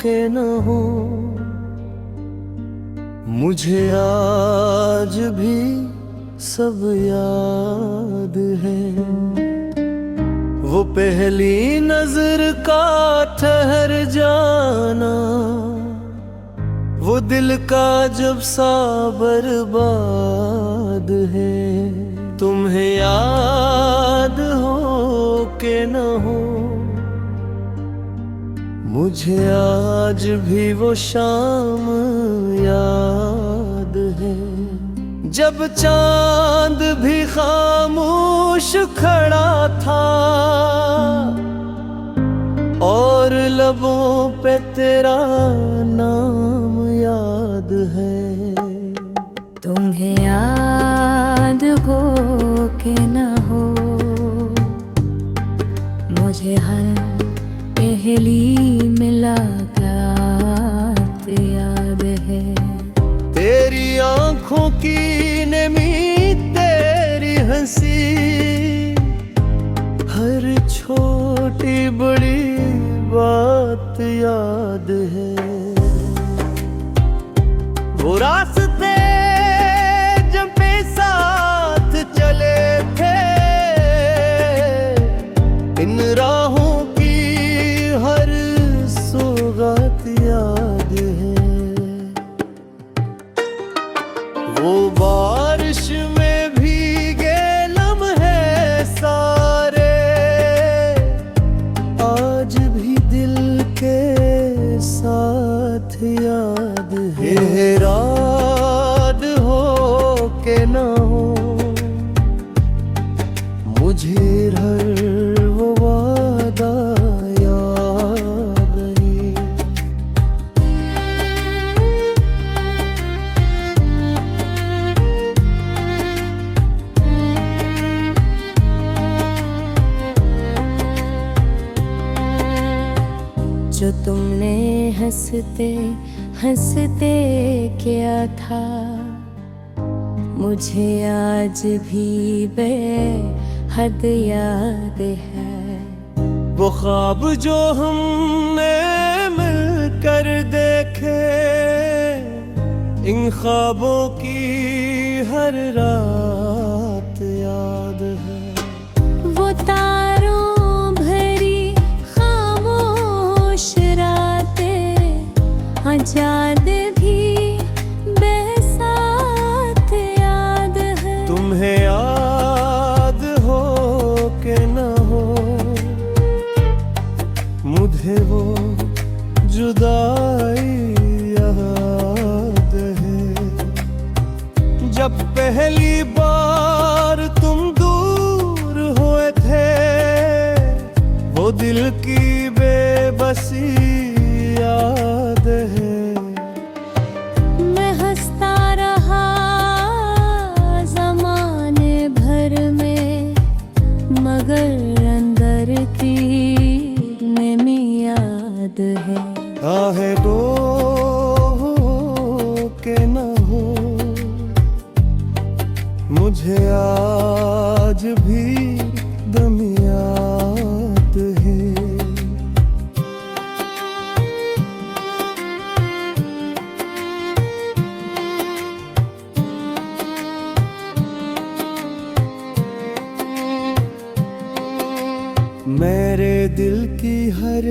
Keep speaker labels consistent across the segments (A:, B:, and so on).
A: के न हो। मुझे आज भी सब याद है, वो पहली नजर का ठहर जाना, वो दिल का जब सा बर्बाद है। तुम्हें याद हो के न हो, मुझे आज भी वो शाम याद है, जब चांद भी खामोश खड़ा था और लबों पे तेरा नाम याद है।
B: तुम्हें याद हो के न हो, मुझे हर पहली मुलाकात याद है।
A: तेरी आंखों की नमी, तेरी हंसी, हर छोटी बड़ी बात याद है। वो रास्ते जब पे साथ चले थे, इन राहों की हर सौगात याद है। वो बारिश में भीगे लम्हे सारे, आज भी दिल के साथ याद है। याद हो के न हो, मुझे हर वो वादा याद है।
B: जो तुमने हंसते हंसते किया था, मुझे आज भी बेहद याद है।
A: वो ख्वाब जो हमने मिलकर देखे, इन ख्वाबों की हर रात याद है।
B: वो तारों भरी खामोश रातें आजाद भी बेसात याद है।
A: तुम्हें याद हो के न हो, मुझे वो जुदाई याद है, जब पहली बार तुम दूर हुए थे, वो दिल की बेबसी याद है।
B: मैं हंसता रहा ज़माने भर में, मगर अंदर की नमी याद है।
A: आहे दो के न हो, मुझे आज भी दम याद है। मेरे दिल की हर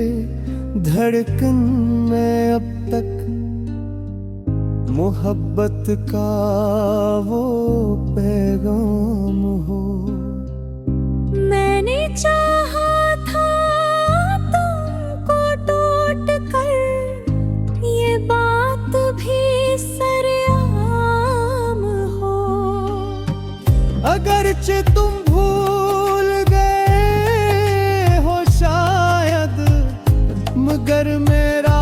A: धड़कन में अब तक मोहब्बत का वो पैगाम हो।
B: मैंने चाहा था तुमको टूट कर, ये बात भी सरेआम हो।
A: अगरचे तुम भूल गए हो शायद, मगर मेरा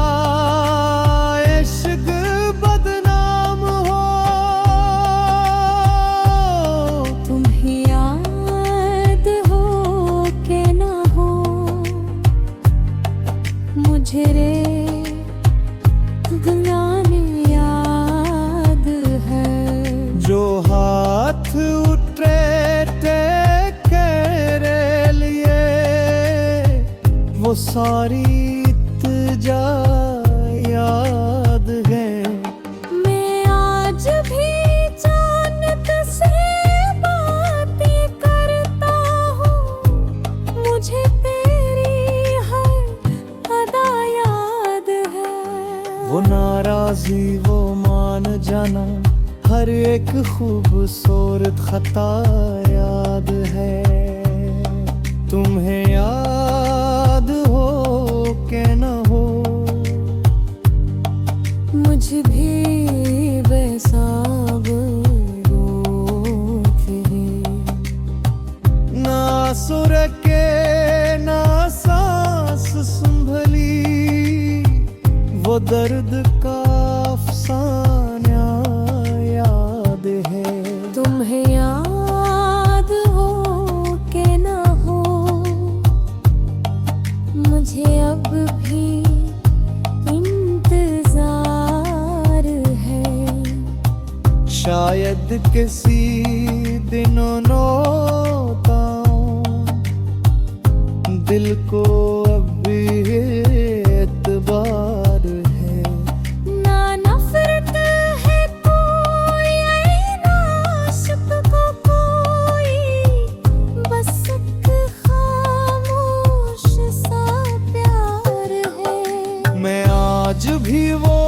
A: इश्क बदनाम हो।
B: तुम्हें याद हो के न हो, मुझे रे गुलामी याद है।
A: जो हाथ उठे तेरे लिए, वो सारी इत्जा वो नाराजी वो मान जाना, हर एक खूबसूरत खता याद है। तुम्हें याद हो के न हो,
B: मुझ भी बेसाब रोते हैं।
A: ना सुर के ना सांस संभली, वो दर्द का अफसाना याद है।
B: तुम्हें याद हो के न हो, मुझे अब भी इंतजार है।
A: शायद किसी दिनों नौताओं, दिल को अब भी एतबार है।
B: ना नफरत है कोई, ना आशिक को कोई, बस एक खामोश सा प्यार है।
A: मैं आज भी वो